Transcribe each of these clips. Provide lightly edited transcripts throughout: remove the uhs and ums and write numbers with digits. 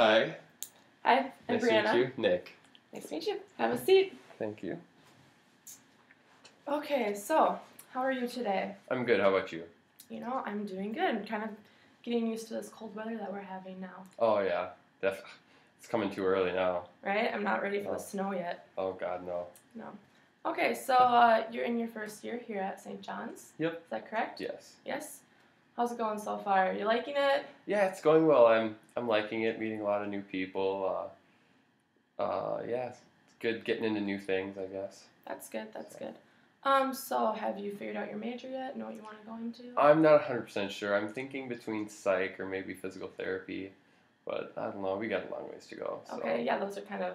Hi. Hi, I'm Nice Briana. to meet you. Nick. Nice to meet you. Have a seat. Thank you. Okay, so how are you today? I'm good. How about you? You know, I'm doing good. I'm kind of getting used to this cold weather that we're having now. Oh, yeah. It's coming too early now. Right? I'm not ready for No. the snow yet. Oh, God, no. No. Okay, so you're in your first year here at St. John's. Yep. Is that correct? Yes. Yes? How's it going so far? Are you liking it? Yeah, it's going well. I'm liking it, meeting a lot of new people. Yeah, it's good getting into new things, I guess. That's good. That's good. So have you figured out your major yet? Know what you want to go into? I'm not 100% sure. I'm thinking between psych or maybe physical therapy, but I don't know. We got a long ways to go. So. Okay, yeah, those are kind of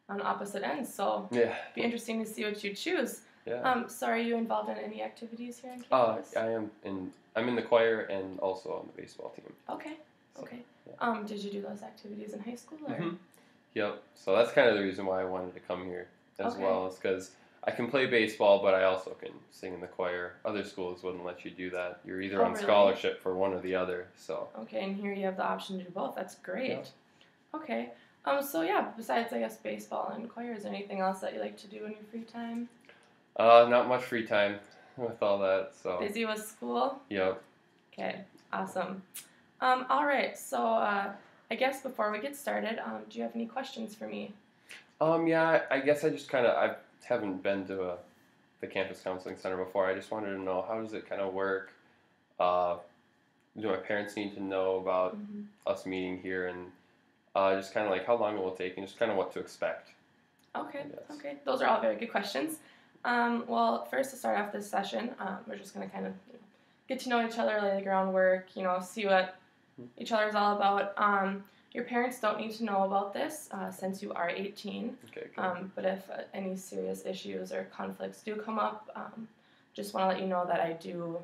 on opposite ends, so Yeah. it'd be interesting to see what you choose. Yeah. So are you involved in any activities here on campus? I'm in the choir and also on the baseball team. Okay. So, Okay. yeah. Did you do those activities in high school or? Mm-hmm. Yep. So that's kind of the reason why I wanted to come here as well, is because I can play baseball, but I also can sing in the choir. Other schools wouldn't let you do that. You're either on really? scholarship for one or the other. So. Okay, and here you have the option to do both. That's great. Yeah. Okay. So yeah, besides I guess baseball and choir, is there anything else that you like to do in your free time? Not much free time with all that. So. Busy with school? Yep. Okay. Awesome. All right. So I guess before we get started, do you have any questions for me? Yeah. I guess I haven't been to the campus counseling center before. I just wanted to know, how does it kind of work? Do my parents need to know about us meeting here, and just kind of like how long it will take and just kind of what to expect? Okay, okay. Those are all very good questions. Well, first to start off this session, we're just going to kind of get to know each other, lay the groundwork, see what each other's all about. Your parents don't need to know about this since you are 18. Okay, good. But if any serious issues or conflicts do come up, just want to let you know that I do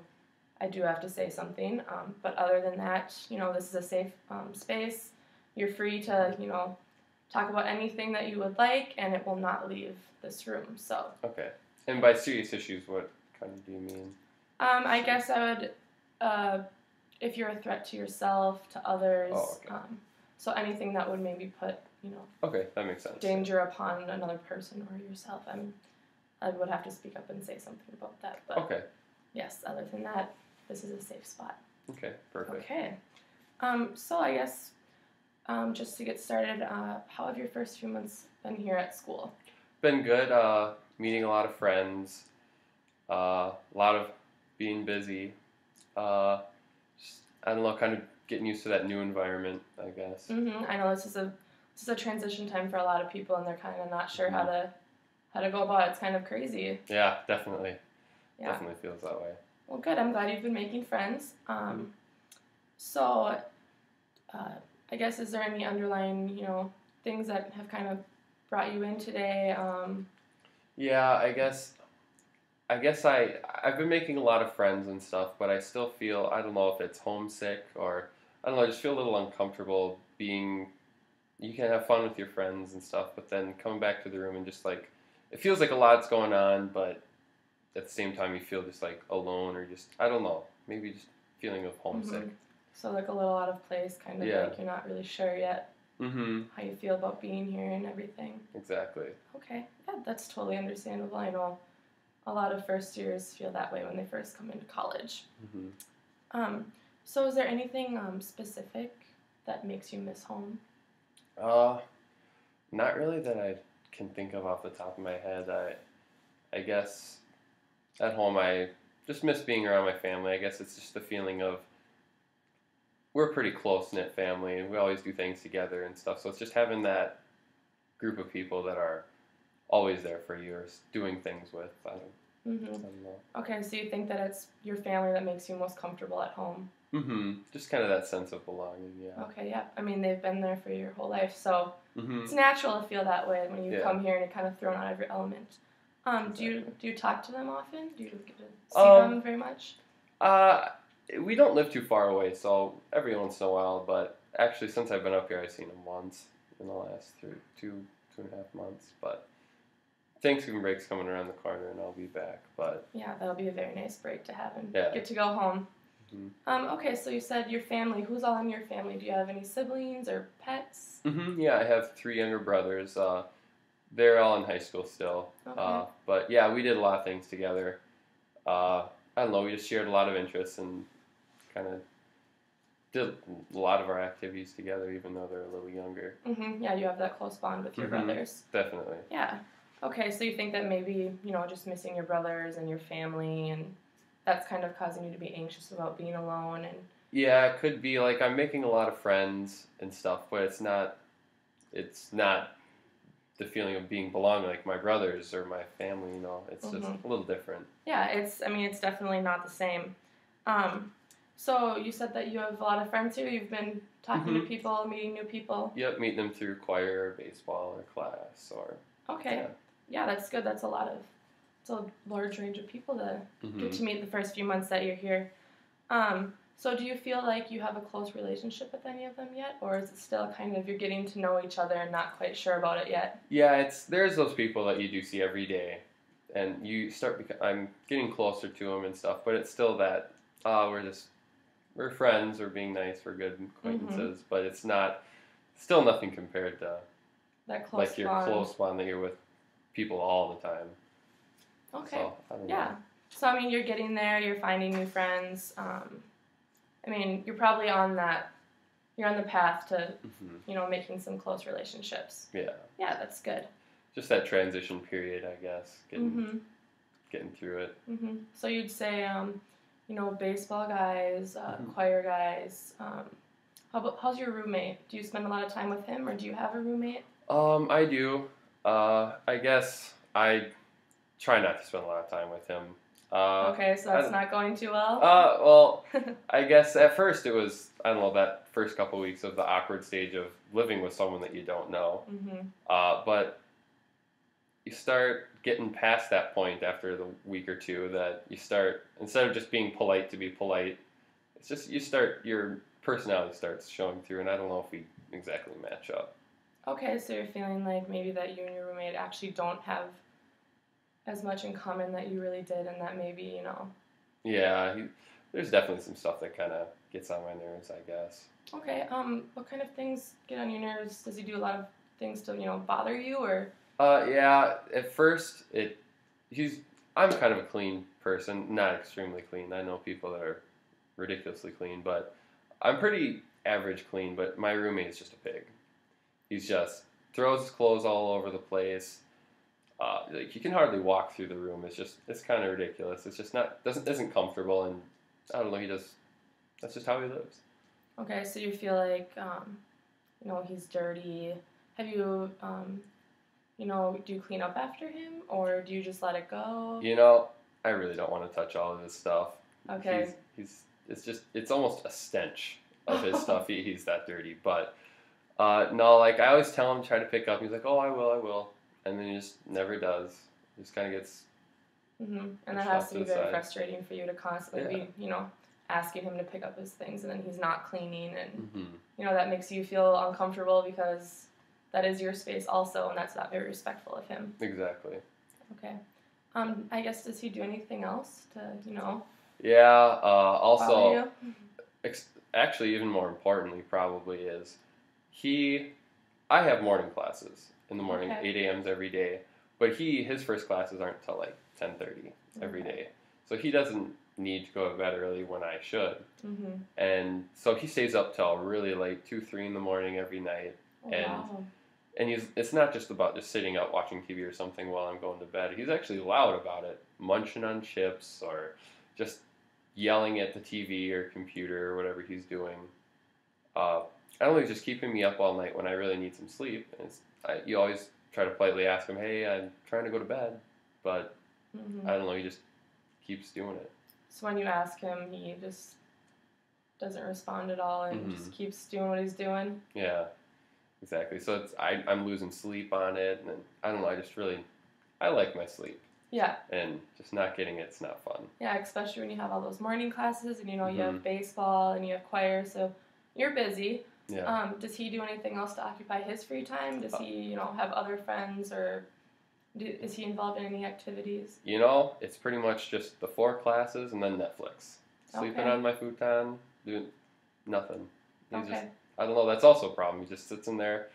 have to say something. But other than that, this is a safe space. You're free to, talk about anything that you would like, and it will not leave this room. So. Okay. And by serious issues, what kind of do you mean? I guess I would, if you're a threat to yourself, to others. Oh, okay. So anything that would maybe put, Okay, that makes sense. danger upon another person or yourself. I would have to speak up and say something about that. But okay. Yes, other than that, this is a safe spot. Okay, perfect. Okay. So I guess just to get started, how have your first few months been here at school? Been good. Meeting a lot of friends. A lot of being busy. I don't know, kind of getting used to that new environment, I guess. I know this is a transition time for a lot of people, and they're kind of not sure how to go about it. It's kind of crazy. Yeah, definitely. Yeah. Definitely feels that way. Well, good. I'm glad you've been making friends. So, I guess, is there any underlying, things that have kind of brought you in today? Yeah, I guess I've been making a lot of friends and stuff, but I still feel, I don't know if it's homesick or, I don't know, I just feel a little uncomfortable being, you can have fun with your friends and stuff, but then coming back to the room and just like, it feels like a lot's going on, but at the same time you feel just like alone or just, I don't know, maybe just feeling of homesick. So like a little out of place, kind of like you're not really sure yet how you feel about being here and everything. Exactly. Okay, yeah, that's totally understandable. I know a lot of first years feel that way when they first come into college. So is there anything specific that makes you miss home? Not really that I can think of off the top of my head. I guess at home I just miss being around my family. I guess it's just the feeling of, we're a pretty close-knit family, and we always do things together and stuff, so it's just having that group of people that are always there for you or doing things with. I don't know. Okay, so you think that it's your family that makes you most comfortable at home? Just kind of that sense of belonging, yeah. Okay, yeah. I mean, they've been there for your whole life, so it's natural to feel that way when you come here and you're kind of thrown out of your element. Exactly. Do you talk to them often? Do you get to see them very much? We don't live too far away, so every once in a while, but actually since I've been up here I've seen them once in the last two and a half months, but Thanksgiving break's coming around the corner and I'll be back, but... Yeah, that'll be a very nice break to have and get to go home. Okay, so you said your family. Who's all in your family? Do you have any siblings or pets? Yeah, I have 3 younger brothers. They're all in high school still. Okay. But yeah, we did a lot of things together. I don't know, we just shared a lot of interests and kind of did a lot of our activities together, even though they're a little younger. Yeah, you have that close bond with your brothers. Definitely. Yeah. Okay, so you think that maybe, just missing your brothers and your family, and that's kind of causing you to be anxious about being alone and... Yeah, it could be like I'm making a lot of friends and stuff, but it's not the feeling of being belonging like my brothers or my family, it's just a little different. Yeah, it's definitely not the same. So you said that you have a lot of friends here. You've been talking to people, meeting new people. Yep, meeting them through choir, or baseball, or class, or... Okay. Yeah, that's good. It's a large range of people to get to meet the first few months that you're here. So do you feel like you have a close relationship with any of them yet? Or is it still kind of you're getting to know each other and not quite sure about it yet? Yeah, there's those people that you do see every day. And I'm getting closer to them and stuff, but it's still that, we're friends, we're being nice, we're good acquaintances, but it's still nothing compared to that close your bond. Close bond that you're with people all the time. Okay. So, I don't know. So, you're getting there, you're finding new friends. You're probably you're on the path to, making some close relationships. Yeah. Yeah, that's good. Just that transition period, I guess, getting through it. So you'd say, baseball guys, choir guys. How's your roommate? Do you spend a lot of time with him, or do you have a roommate? I do. I guess I try not to spend a lot of time with him. Okay, so that's not going too well? Well, I guess at first it was, I don't know, that first couple weeks of the awkward stage of living with someone that you don't know. But you start getting past that point after the week or two that you start, instead of just being polite to be polite, it's just your personality starts showing through, and I don't know if we exactly match up. Okay, so you're feeling like maybe that you and your roommate actually don't have as much in common that you really did, and that maybe, Yeah, there's definitely some stuff that kind of gets on my nerves, I guess. Okay, what kind of things get on your nerves? Does he do a lot of things to, bother you, or? Yeah, at first, I'm kind of a clean person, not extremely clean. I know people that are ridiculously clean, but I'm pretty average clean, but my roommate is just a pig. He's just throws his clothes all over the place. You can hardly walk through the room. It's kind of ridiculous. It's just isn't comfortable, and I don't know. That's just how he lives. Okay, so you feel like, he's dirty. Have you, do you clean up after him, or do you just let it go? I really don't want to touch all of his stuff. Okay. It's almost a stench of his stuff. He's that dirty, but no, I always tell him, try to pick up. He's like, oh, I will. And then he just never does. He just kind of gets... And that has to be very frustrating for you to constantly be, asking him to pick up his things, and then he's not cleaning, and, that makes you feel uncomfortable because that is your space also, and that's not very respectful of him. Exactly. Okay. I guess, does he do anything else to, Yeah, also... bother you? Actually, even more importantly, probably is I have morning classes in the morning, 8 a.m. every day, but his first classes aren't until 10:30 every day. So he doesn't need to go to bed early when I should. And so he stays up till really late, 2, 3 in the morning every night. Wow. And it's not just about just sitting up watching TV or something while I'm going to bed. He's actually loud about it, munching on chips or just yelling at the TV or computer or whatever he's doing. Not only just keeping me up all night when I really need some sleep. And you always try to politely ask him, hey, I'm trying to go to bed. But I don't know, he just keeps doing it. So when you ask him, he just doesn't respond at all and just keeps doing what he's doing? Yeah, exactly. So I'm losing sleep on it. And I don't know, I like my sleep. Yeah. And just not getting it's not fun. Yeah, especially when you have all those morning classes and, you have baseball and you have choir, so you're busy. Yeah. Does he do anything else to occupy his free time? Does he, have other friends, or is he involved in any activities? It's pretty much just the 4 classes and then Netflix. sleeping Okay. on my futon, doing nothing. He's just, Okay. I don't know, that's also a problem. He just sits in there,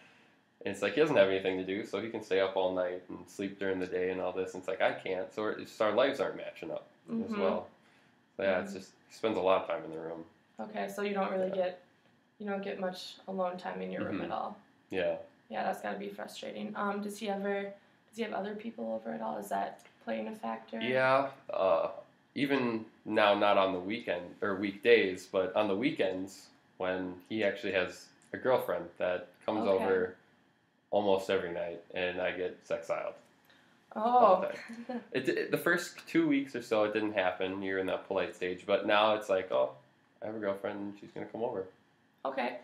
and it's like he doesn't have anything to do, so he can stay up all night and sleep during the day and all this. And it's like, I can't, so it's just our lives aren't matching up as Mhm. well. So yeah, it's just, he spends a lot of time in the room. Okay, so you don't really Yeah. get you don't get much alone time in your room Mhm. at all. Yeah. Yeah, that's got to be frustrating. Does he have other people over at all? Is that playing a factor? Yeah, even now, not on the weekend or weekdays, but on the weekends when he actually has a girlfriend that comes Okay. over almost every night, and I get exiled all Oh. the time. The first 2 weeks or so, it didn't happen. You're in that polite stage, but now it's like, oh, I have a girlfriend, and she's gonna come over. Okay.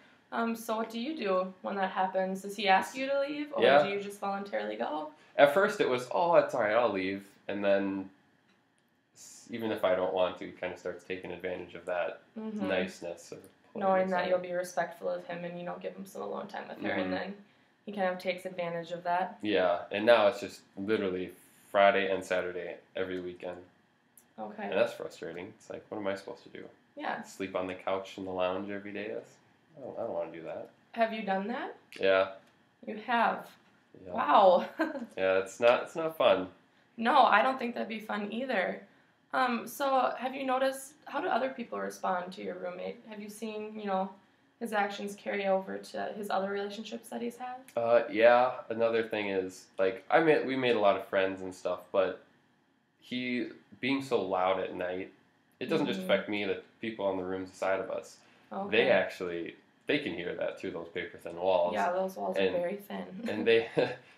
So what do you do when that happens? Does he ask you to leave, or Yeah. do you just voluntarily go? At first, it was, oh, it's all right, I'll leave, and then even if I don't want to, he kind of starts taking advantage of that Mm-hmm. niceness of Knowing that politeness. you'll be respectful of him and give him some alone time with her, Mhm. and then he kind of takes advantage of that. Yeah, and now it's just literally Friday and Saturday every weekend, Okay. and that's frustrating. It's like, what am I supposed to do? Yeah. Sleep on the couch in the lounge every day? I don't want to do that. Have you done that? Yeah. You have. Yeah. Wow. Yeah, it's not fun. No, I don't think that'd be fun either. So have you noticed, how do other people respond to your roommate? Have you seen, his actions carry over to his other relationships that he's had? Yeah. Another thing is like we made a lot of friends and stuff, but he being so loud at night, it doesn't just Mhm. affect me. The people on the rooms beside of us, Okay. they can hear that through those paper thin walls. Yeah, those walls are And- very thin.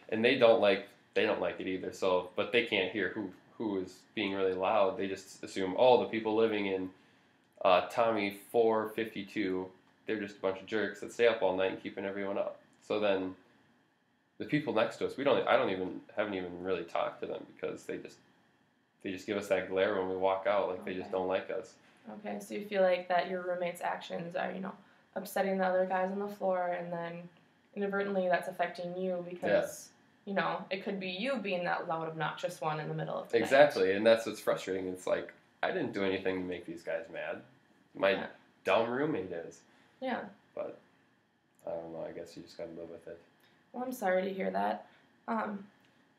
and they don't like it either. So, but they can't hear who is being really loud. They just assume, oh, the people living in Tommy 452, they're just a bunch of jerks that stay up all night and keeping everyone up. So then the people next to us, haven't even really talked to them because they just give us that glare when we walk out, like they just Okay. don't like us. Okay, so you feel like that your roommate's actions are, upsetting the other guys on the floor, and then inadvertently that's affecting you because, it could be you being that loud, obnoxious one in the middle of the night. Exactly, and that's what's frustrating. It's like, I didn't do anything to make these guys mad. My Yeah. dumb roommate is. Yeah. But I don't know. I guess you just gotta live with it. Well, I'm sorry to hear that.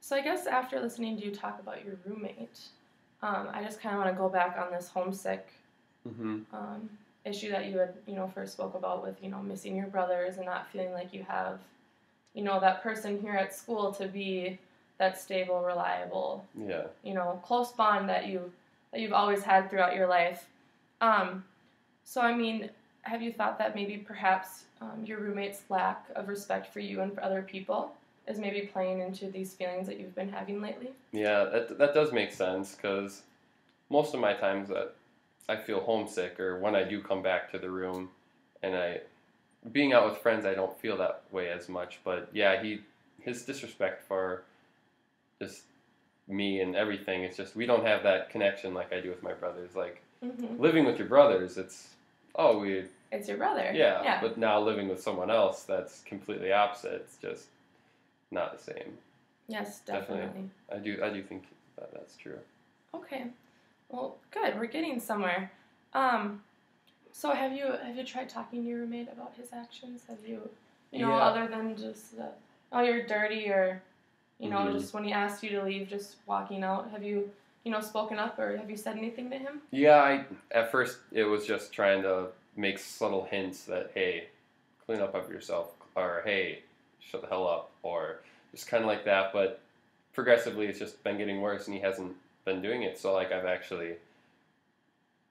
So I guess after listening to you talk about your roommate, I just kind of want to go back on this homesick Mm-hmm. issue that you had, first spoke about with, missing your brothers and not feeling like you have, that person here at school to be that stable, reliable, Yeah. close bond that you've always had throughout your life. So I mean, have you thought that maybe perhaps your roommate's lack of respect for you and for other people is maybe playing into these feelings that you've been having lately? Yeah, that does make sense because most of my times that I feel homesick or when I do come back to the room and being out with friends, I don't feel that way as much. But yeah, his disrespect for just me and everything, it's just we don't have that connection like I do with my brothers. Like Mm-hmm. living with your brothers, it's your brother. yeah, but now living with someone else that's completely opposite, it's just not the same. Yes, definitely. I do think that's true. Okay. Well, good. We're getting somewhere. So have you tried talking to your roommate about his actions? Have you, Yeah. other than just oh, you're dirty, or Mhm. just when he asked you to leave, just walking out, have you, spoken up, or have you said anything to him? Yeah, at first it was just trying to make subtle hints that, hey, clean up after yourself, or hey, shut the hell up, or just kind of like that. But progressively, it's just been getting worse, and he hasn't been doing it. So like I've actually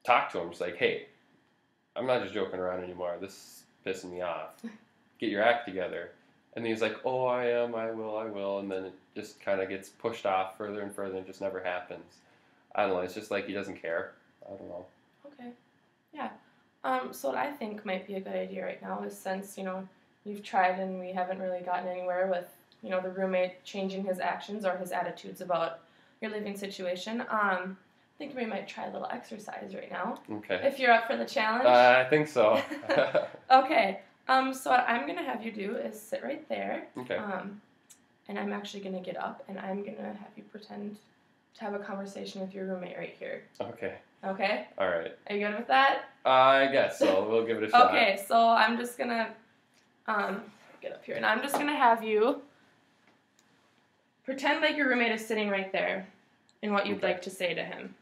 talked to him, just like, hey, I'm not just joking around anymore. This is pissing me off. Get your act together. And he's like, oh, I will. And then it just kind of gets pushed off further and further and just never happens. I don't know. It's just like he doesn't care. I don't know. Okay. Yeah. So what I think might be a good idea right now is, since, you've tried and we haven't really gotten anywhere with, the roommate changing his actions or his attitudes about your living situation, I think we might try a little exercise right now. Okay. If you're up for the challenge. I think so. Okay. So what I'm going to have you do is sit right there. Okay. And I'm actually going to get up and I'm going to have you pretend to have a conversation with your roommate right here. Okay. Okay? All right. Are you good with that? I guess so. We'll give it a shot. Okay, so I'm just going to get up here. And I'm just going to have you pretend like your roommate is sitting right there and what you'd like to say to him.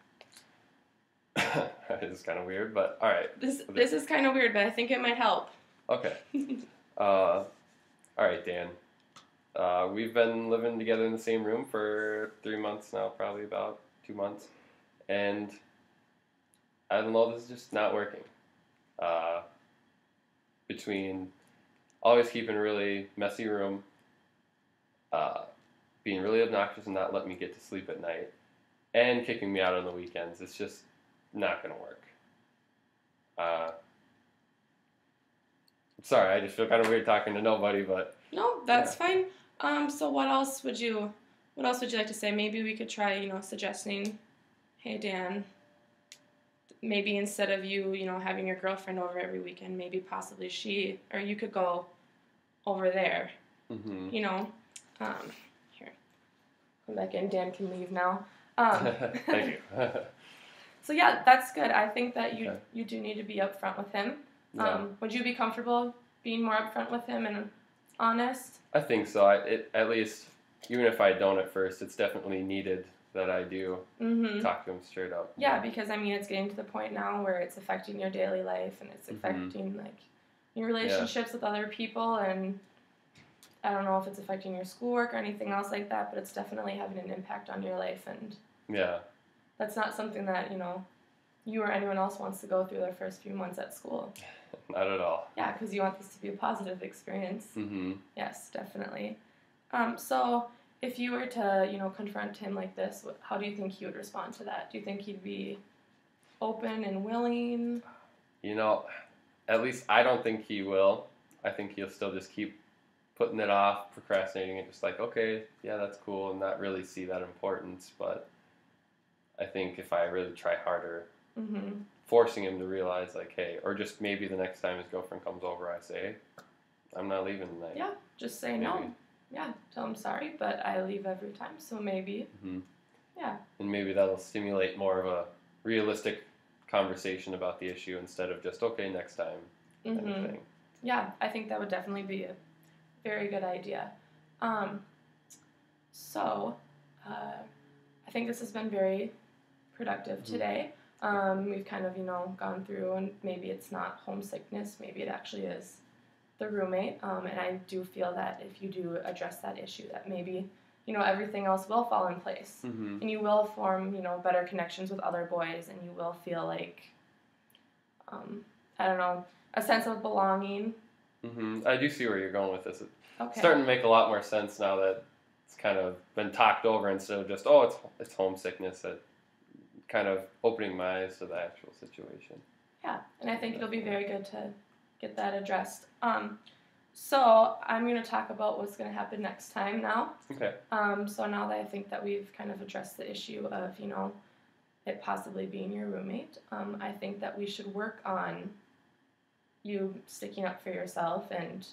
This is kind of weird, but all right. This is kind of weird, but I think it might help. Okay. All right, Dan. We've been living together in the same room for 3 months now, probably about 2 months. And I don't know, this is just not working. Between always keeping a really messy room, being really obnoxious and not letting me get to sleep at night, and kicking me out on the weekends, it's just not going to work. Sorry, I just feel kind of weird talking to nobody, but... No, that's fine. So what else would you like to say? Maybe we could try, suggesting, hey, Dan, maybe instead of you, having your girlfriend over every weekend, maybe possibly you could go over there. Mm-hmm. Here, come back in. Dan can leave now. Thank you. So yeah, that's good. I think that you do need to be upfront with him. Yeah. Would you be comfortable being more upfront with him and honest? I think so. At least, even if I don't at first, it's definitely needed that I do talk to him straight up. Yeah, because it's getting to the point now where it's affecting your daily life and it's affecting your relationships with other people, and I don't know if it's affecting your schoolwork or anything else like that, but it's definitely having an impact on your life, and that's not something that you or anyone else wants to go through their first few months at school. Not at all. Yeah, because you want this to be a positive experience. Mm-hmm. Yes, definitely. So if you were to, confront him like this, how do you think he would respond to that? Do you think he'd be open and willing? At least I don't think he will. I think he'll still just keep putting it off, procrastinating it, just like, okay, yeah, that's cool, and not really see that importance. But I think if I really try harder, forcing him to realize, like, hey, or just maybe the next time his girlfriend comes over, I say, I'm not leaving tonight. Yeah, just say no. Yeah, tell him sorry, but I leave every time, so maybe. Yeah. And maybe that'll stimulate more of a realistic conversation about the issue instead of just, okay, next time, kind of thing. Yeah, I think that would definitely be a very good idea. So, I think this has been very productive today. We've kind of, gone through, and maybe it's not homesickness, maybe it actually is the roommate, and I do feel that if you do address that issue, that maybe, everything else will fall in place, and you will form, better connections with other boys, and you will feel like, I don't know, a sense of belonging. I do see where you're going with this. Okay. It's starting to make a lot more sense now that it's kind of been talked over instead of just, oh, it's homesickness. That kind of opening my eyes to the actual situation. Yeah, and I think it'll be very good to get that addressed. So I'm going to talk about what's going to happen next time now. Okay. So now that I think that we've kind of addressed the issue of, it possibly being your roommate, I think that we should work on you sticking up for yourself and,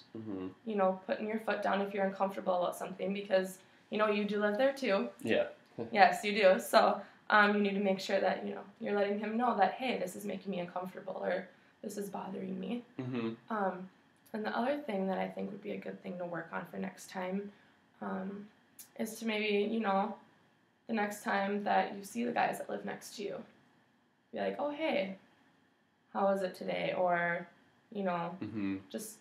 putting your foot down if you're uncomfortable about something, because, you do live there too. Yeah. Yes, you do. So you need to make sure that, you're letting him know that, hey, this is making me uncomfortable, or this is bothering me. And the other thing that I think would be a good thing to work on for next time is to maybe, the next time that you see the guys that live next to you, be like, oh, hey, how was it today? Or, just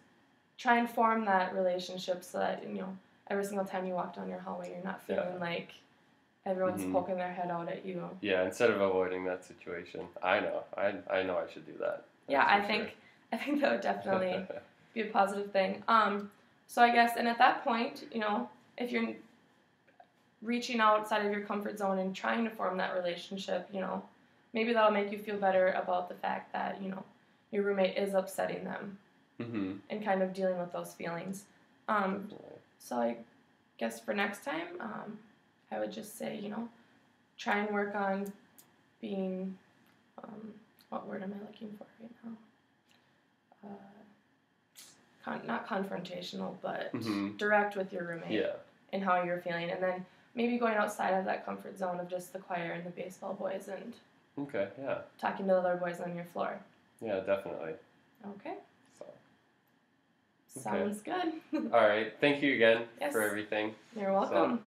try and form that relationship so that, every single time you walk down your hallway, you're not feeling like everyone's poking their head out at you. Yeah, instead of avoiding that situation. I know I should do that. Yeah, I think that would definitely be a positive thing. So I guess, and at that point, if you're reaching outside of your comfort zone and trying to form that relationship, maybe that'll make you feel better about the fact that, your roommate is upsetting them and kind of dealing with those feelings. So I guess for next time, I would just say, try and work on being, what word am I looking for right now? Not confrontational, but direct with your roommate and how you're feeling. And then maybe going outside of that comfort zone of just the choir and the baseball boys and Okay, yeah. talking to the other boys on your floor. Yeah, definitely. Okay. So, Sounds good. all right. Thank you again Yes. for everything. You're welcome.